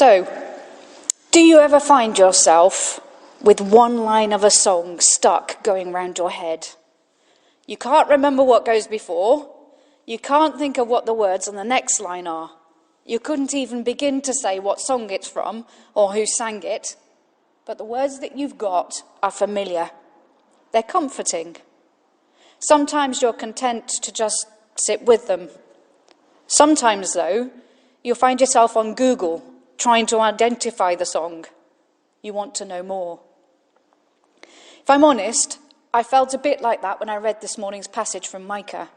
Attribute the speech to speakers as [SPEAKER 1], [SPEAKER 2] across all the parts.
[SPEAKER 1] So, do you ever find yourself with one line of a song stuck going round your head? You can't remember what goes before. You can't think of what the words on the next line are. You couldn't even begin to say what song it's from or who sang it. But the words that you've got are familiar. They're comforting. Sometimes you're content to just sit with them. Sometimes, though, you'll find yourself on Google trying to identify the song. You want to know more. If I'm honest, I felt a bit like that when I read this morning's passage from Micah.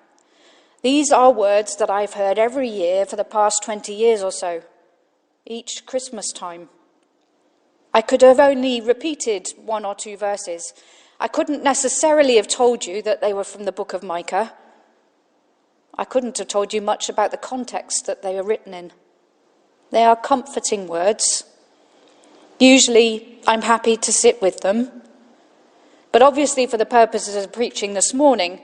[SPEAKER 1] These are words that I've heard every year for the past 20 years or so, each Christmas time. I could have only repeated one or two verses. I couldn't necessarily have told you that they were from the book of Micah. I couldn't have told you much about the context that they were written in. They are comforting words. Usually, I'm happy to sit with them. But obviously, for the purposes of preaching this morning,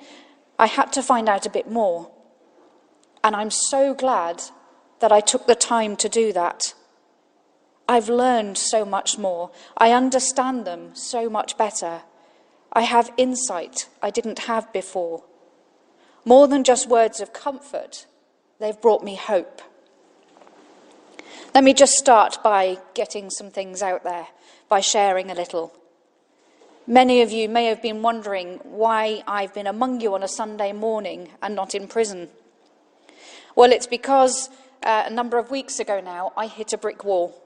[SPEAKER 1] I had to find out a bit more. And I'm so glad that I took the time to do that. I've learned so much more. I understand them so much better. I have insight I didn't have before. More than just words of comfort, they've brought me hope. Let me just start by getting some things out there, by sharing a little. Many of you may have been wondering why I've been among you on a Sunday morning and not in prison. Well, it's because a number of weeks ago now, I hit a brick wall.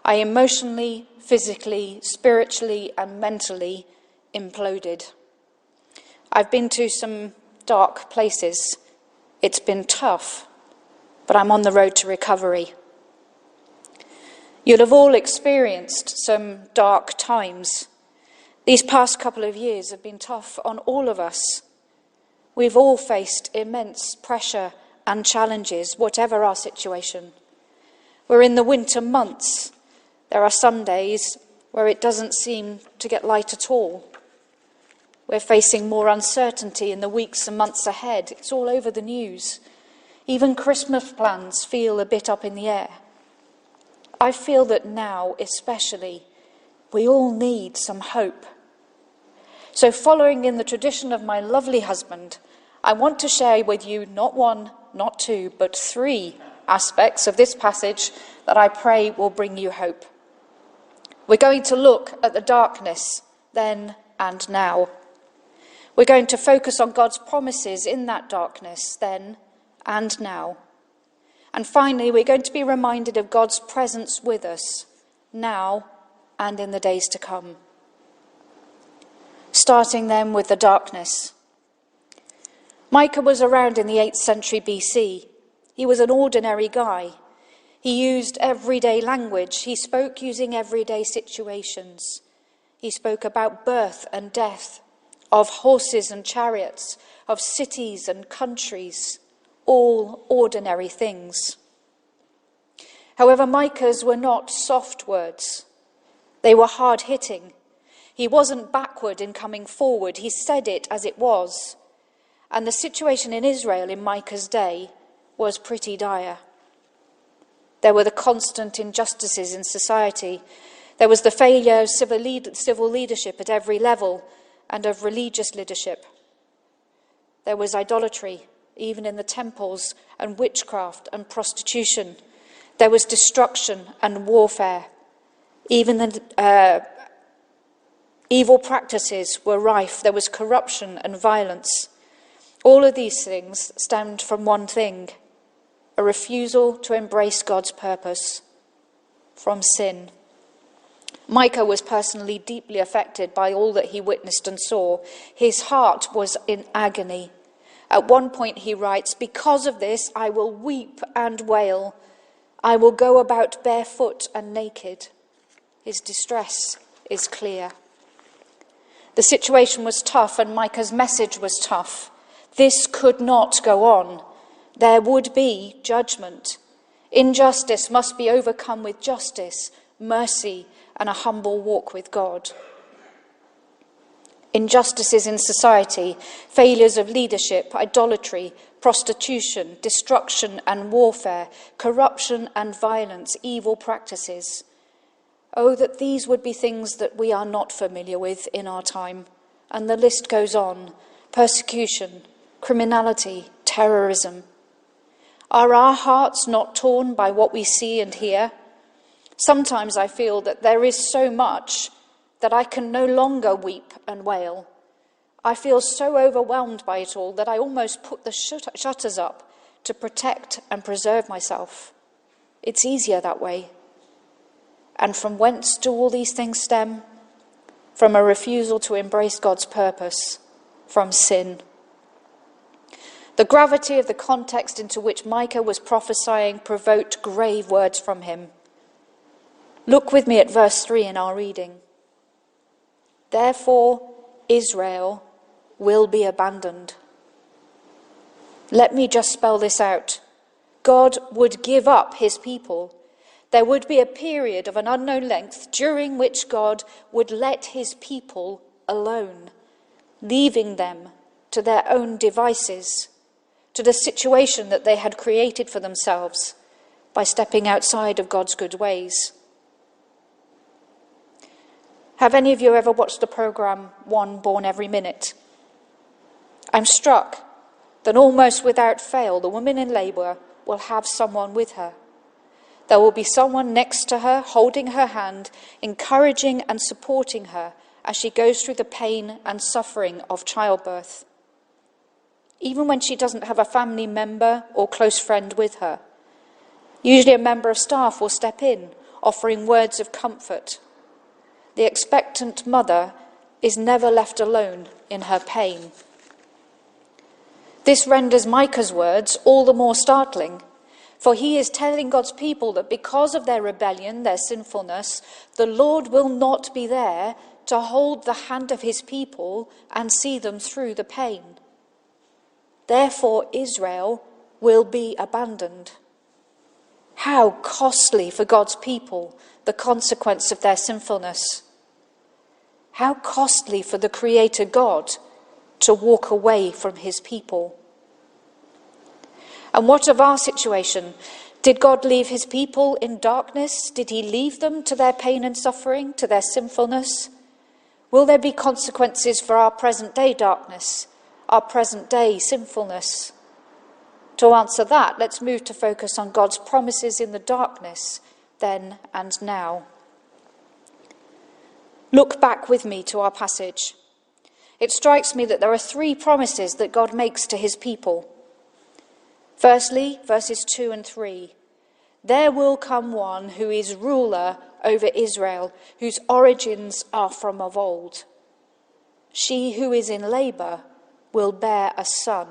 [SPEAKER 1] I emotionally, physically, spiritually, and mentally imploded. I've been to some dark places. It's been tough, but I'm on the road to recovery. You'll have all experienced some dark times. These past couple of years have been tough on all of us. We've all faced immense pressure and challenges, whatever our situation. We're in the winter months. There are some days where it doesn't seem to get light at all. We're facing more uncertainty in the weeks and months ahead. It's all over the news. Even Christmas plans feel a bit up in the air. I feel that now, especially, we all need some hope. So following in the tradition of my lovely husband, I want to share with you not one, not two, but three aspects of this passage that I pray will bring you hope. We're going to look at the darkness then and now. We're going to focus on God's promises in that darkness then and now. And finally, we're going to be reminded of God's presence with us now and in the days to come. Starting then with the darkness. Micah was around in the 8th century BC. He was an ordinary guy. He used everyday language. He spoke using everyday situations. He spoke about birth and death, of horses and chariots, of cities and countries, all ordinary things. However, Micah's were not soft words. They were hard-hitting. He wasn't backward in coming forward. He said it as it was. And the situation in Israel in Micah's day was pretty dire. There were the constant injustices in society. There was the failure of civil leadership at every level and of religious leadership. There was idolatry, even in the temples, and witchcraft and prostitution. There was destruction and warfare. Even the evil practices were rife. There was corruption and violence. All of these things stemmed from one thing: a refusal to embrace God's purpose, from sin. Micah was personally deeply affected by all that he witnessed and saw. His heart was in agony. At one point he writes, "Because of this I will weep and wail. I will go about barefoot and naked." His distress is clear. The situation was tough and Micah's message was tough. This could not go on. There would be judgment. Injustice must be overcome with justice, mercy, and a humble walk with God. Injustices in society, failures of leadership, idolatry, prostitution, destruction and warfare, corruption and violence, evil practices. Oh, that these would be things that we are not familiar with in our time. And the list goes on. Persecution, criminality, terrorism. Are our hearts not torn by what we see and hear? Sometimes I feel that there is so much that I can no longer weep and wail. I feel so overwhelmed by it all that I almost put the shutters up to protect and preserve myself. It's easier that way. And from whence do all these things stem? From a refusal to embrace God's purpose, from sin. The gravity of the context into which Micah was prophesying provoked grave words from him. Look with me at verse 3 in our reading. Therefore, Israel will be abandoned. Let me just spell this out. God would give up his people. There would be a period of an unknown length during which God would let his people alone, leaving them to their own devices, to the situation that they had created for themselves by stepping outside of God's good ways. Have any of you ever watched the programme One Born Every Minute? I'm struck that almost without fail, the woman in labour will have someone with her. There will be someone next to her, holding her hand, encouraging and supporting her as she goes through the pain and suffering of childbirth. Even when she doesn't have a family member or close friend with her. Usually a member of staff will step in, offering words of comfort. The expectant mother is never left alone in her pain. This renders Micah's words all the more startling, for he is telling God's people that because of their rebellion, their sinfulness, the Lord will not be there to hold the hand of his people and see them through the pain. Therefore, Israel will be abandoned. How costly for God's people the consequence of their sinfulness. How costly for the Creator God to walk away from his people. And what of our situation? Did God leave his people in darkness? Did he leave them to their pain and suffering, to their sinfulness? Will there be consequences for our present day darkness, our present day sinfulness? To answer that, let's move to focus on God's promises in the darkness, then and now. Look back with me to our passage. It strikes me that there are three promises that God makes to his people. Firstly, verses 2 and 3. There will come one who is ruler over Israel, whose origins are from of old. She who is in labour will bear a son.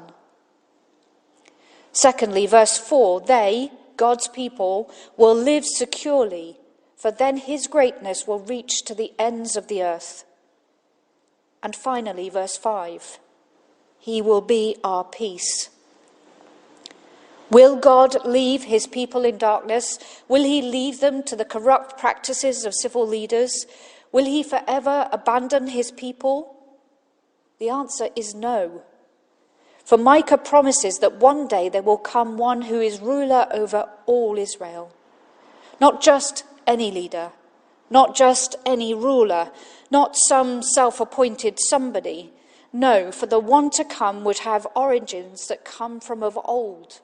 [SPEAKER 1] Secondly, verse 4. They, God's people, will live securely, for then his greatness will reach to the ends of the earth. And finally, verse 5. He will be our peace. Will God leave his people in darkness? Will he leave them to the corrupt practices of civil leaders? Will he forever abandon his people? The answer is no. For Micah promises that one day there will come one who is ruler over all Israel. Not just any leader, not just any ruler, not some self-appointed somebody. No, for the one to come would have origins that come from of old,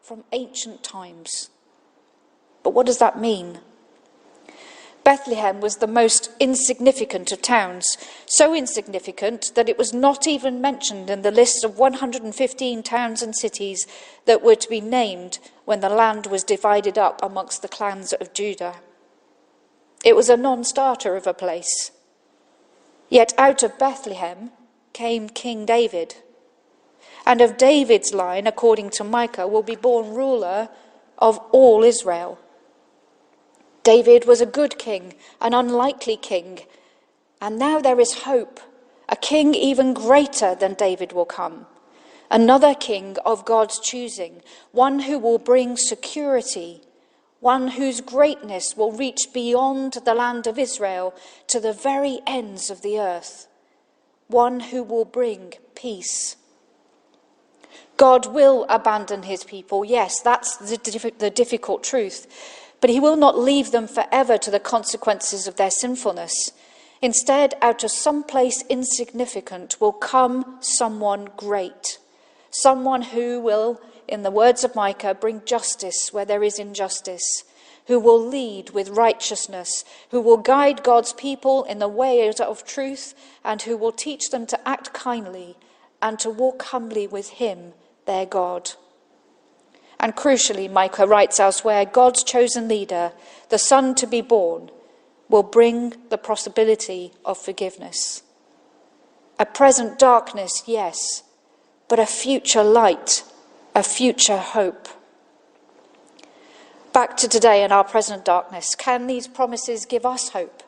[SPEAKER 1] from ancient times. But what does that mean? Bethlehem was the most insignificant of towns, so insignificant that it was not even mentioned in the list of 115 towns and cities that were to be named when the land was divided up amongst the clans of Judah. It was a non-starter of a place. Yet out of Bethlehem came King David. And of David's line, according to Micah, will be born ruler of all Israel. David was a good king, an unlikely king. And now there is hope. A king even greater than David will come. Another king of God's choosing. One who will bring security. One whose greatness will reach beyond the land of Israel to the very ends of the earth. one who will bring peace. God will abandon his people. Yes, that's the difficult truth. But he will not leave them forever to the consequences of their sinfulness. Instead, out of some place insignificant will come someone great. Someone who will, in the words of Micah, bring justice where there is injustice. Who will lead with righteousness. Who will guide God's people in the ways of truth. And who will teach them to act kindly and to walk humbly with him, their God. And crucially, Micah writes elsewhere, God's chosen leader, the son to be born, will bring the possibility of forgiveness. A present darkness, yes, but a future light, a future hope. Back to today and our present darkness. Can these promises give us hope?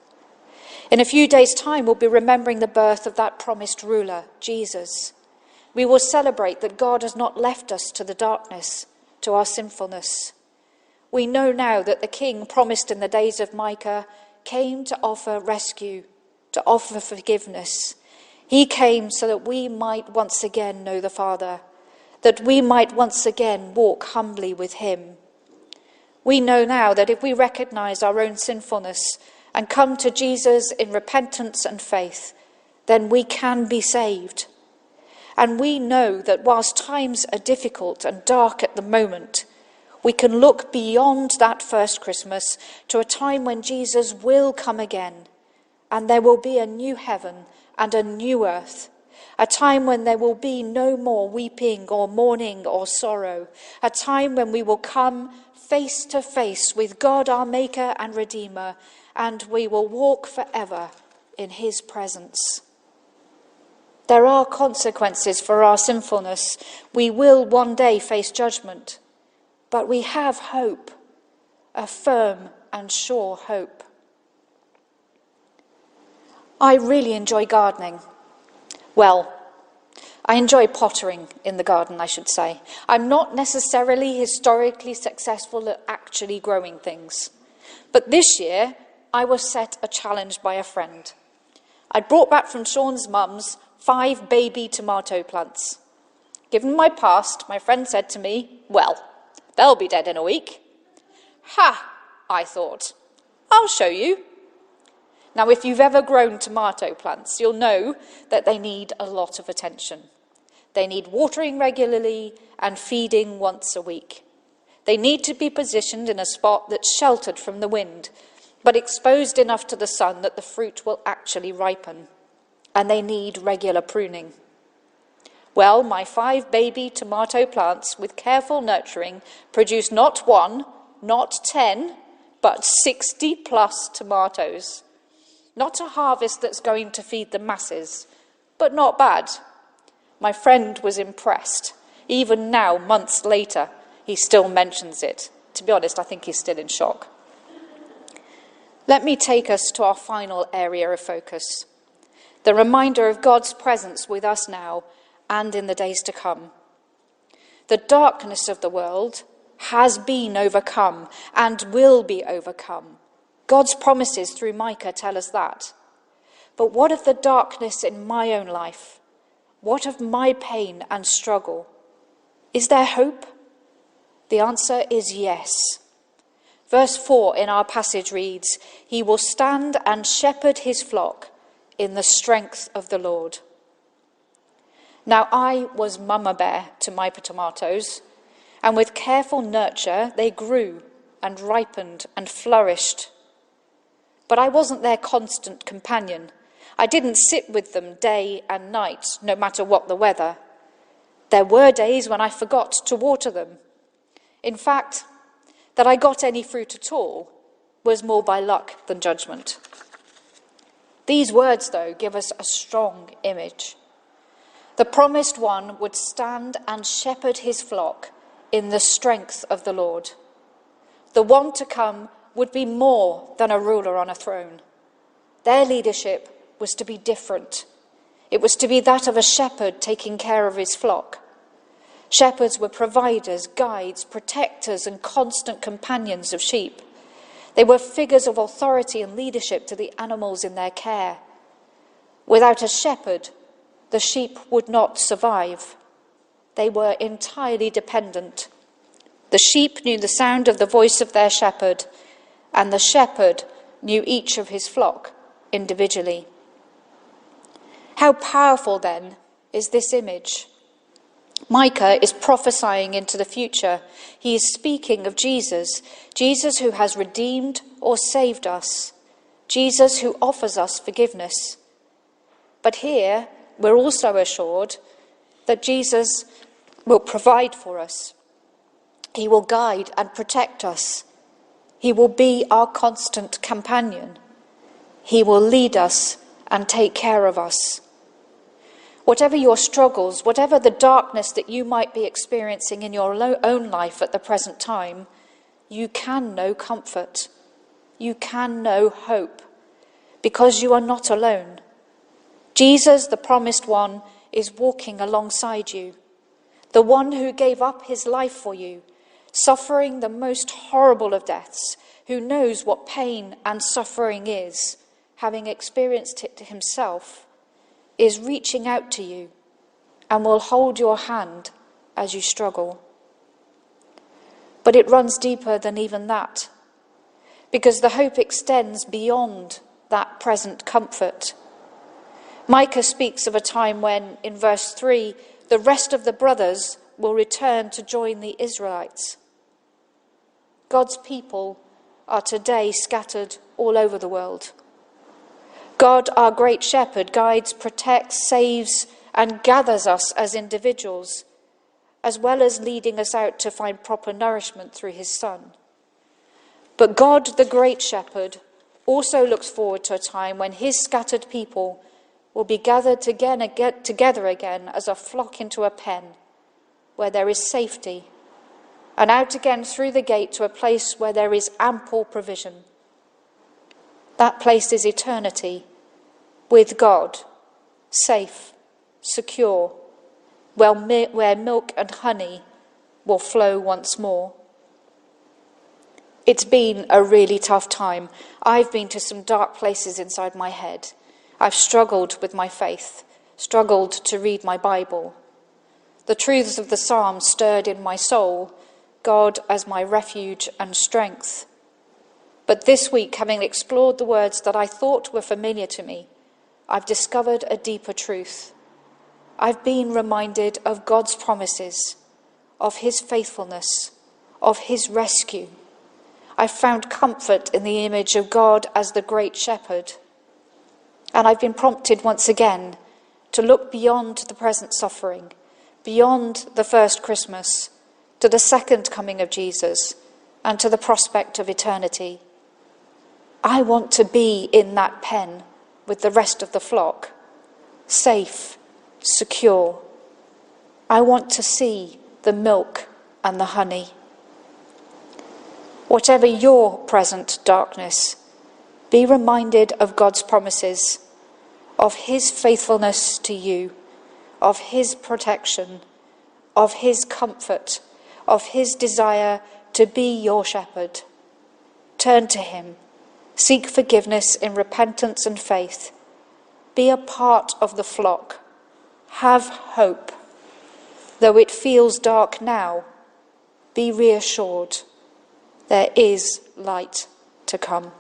[SPEAKER 1] In a few days' time, we'll be remembering the birth of that promised ruler, Jesus. We will celebrate that God has not left us to the darkness, to our sinfulness. We know now that the King promised in the days of Micah came to offer rescue, to offer forgiveness. He came so that we might once again know the Father, that we might once again walk humbly with him. We know now that if we recognize our own sinfulness and come to Jesus in repentance and faith, then we can be saved. And we know that whilst times are difficult and dark at the moment, we can look beyond that first Christmas to a time when Jesus will come again, and there will be a new heaven and a new earth, a time when there will be no more weeping or mourning or sorrow, a time when we will come face to face with God, our Maker and Redeemer, and we will walk forever in his presence. There are consequences for our sinfulness. We will one day face judgment. But we have hope, a firm and sure hope. I really enjoy gardening. Well, I enjoy pottering in the garden, I should say. I'm not necessarily historically successful at actually growing things. But this year, I was set a challenge by a friend. I'd brought back from Sean's mum's 5 baby tomato plants. Given my past, my friend said to me, well, they'll be dead in a week. Ha, I thought. I'll show you. Now, if you've ever grown tomato plants, you'll know that they need a lot of attention. They need watering regularly and feeding once a week. They need to be positioned in a spot that's sheltered from the wind, but exposed enough to the sun that the fruit will actually ripen. And they need regular pruning. Well, my 5 baby tomato plants, with careful nurturing, produce not 1, not 10, but 60 plus tomatoes. Not a harvest that's going to feed the masses, but not bad. My friend was impressed. Even now, months later, he still mentions it. To be honest, I think he's still in shock. Let me take us to our final area of focus. The reminder of God's presence with us now and in the days to come. The darkness of the world has been overcome and will be overcome. God's promises through Micah tell us that. But what of the darkness in my own life? What of my pain and struggle? Is there hope? The answer is yes. Verse 4 in our passage reads, "He will stand and shepherd his flock in the strength of the Lord." Now, I was mama bear to my tomatoes, and with careful nurture, they grew and ripened and flourished. But I wasn't their constant companion. I didn't sit with them day and night, no matter what the weather. There were days when I forgot to water them. In fact, that I got any fruit at all was more by luck than judgment. These words, though, give us a strong image. The promised one would stand and shepherd his flock in the strength of the Lord. The one to come would be more than a ruler on a throne. Their leadership was to be different. It was to be that of a shepherd taking care of his flock. Shepherds were providers, guides, protectors, and constant companions of sheep. They were figures of authority and leadership to the animals in their care. Without a shepherd, the sheep would not survive. They were entirely dependent. The sheep knew the sound of the voice of their shepherd, and the shepherd knew each of his flock individually. How powerful, then, is this image? Micah is prophesying into the future. He is speaking of Jesus, Jesus who has redeemed or saved us, Jesus who offers us forgiveness. But here, we're also assured that Jesus will provide for us. He will guide and protect us. He will be our constant companion. He will lead us and take care of us. Whatever your struggles, whatever the darkness that you might be experiencing in your own life at the present time, you can know comfort. You can know hope, because you are not alone. Jesus, the promised one, is walking alongside you, the one who gave up his life for you, suffering the most horrible of deaths, who knows what pain and suffering is, having experienced it himself, is reaching out to you and will hold your hand as you struggle. But it runs deeper than even that, because the hope extends beyond that present comfort. Micah speaks of a time when, in verse 3, the rest of the brothers will return to join the Israelites. God's people are today scattered all over the world. God, our great shepherd, guides, protects, saves, and gathers us as individuals, as well as leading us out to find proper nourishment through his Son. But God, the great shepherd, also looks forward to a time when his scattered people will be gathered together again as a flock into a pen, where there is safety, and out again through the gate to a place where there is ample provision. That place is eternity, with God, safe, secure, where milk and honey will flow once more. It's been a really tough time. I've been to some dark places inside my head. I've struggled with my faith, struggled to read my Bible. The truths of the Psalms stirred in my soul, God as my refuge and strength. But this week, having explored the words that I thought were familiar to me, I've discovered a deeper truth. I've been reminded of God's promises, of his faithfulness, of his rescue. I've found comfort in the image of God as the great shepherd. And I've been prompted once again to look beyond the present suffering, beyond the first Christmas, to the second coming of Jesus, and to the prospect of eternity. I want to be in that pen with the rest of the flock, safe, secure. I want to see the milk and the honey. Whatever your present darkness, be reminded of God's promises, of his faithfulness to you, of his protection, of his comfort, of his desire to be your shepherd. Turn to him. Seek forgiveness in repentance and faith. Be a part of the flock. Have hope. Though it feels dark now, be reassured. There is light to come.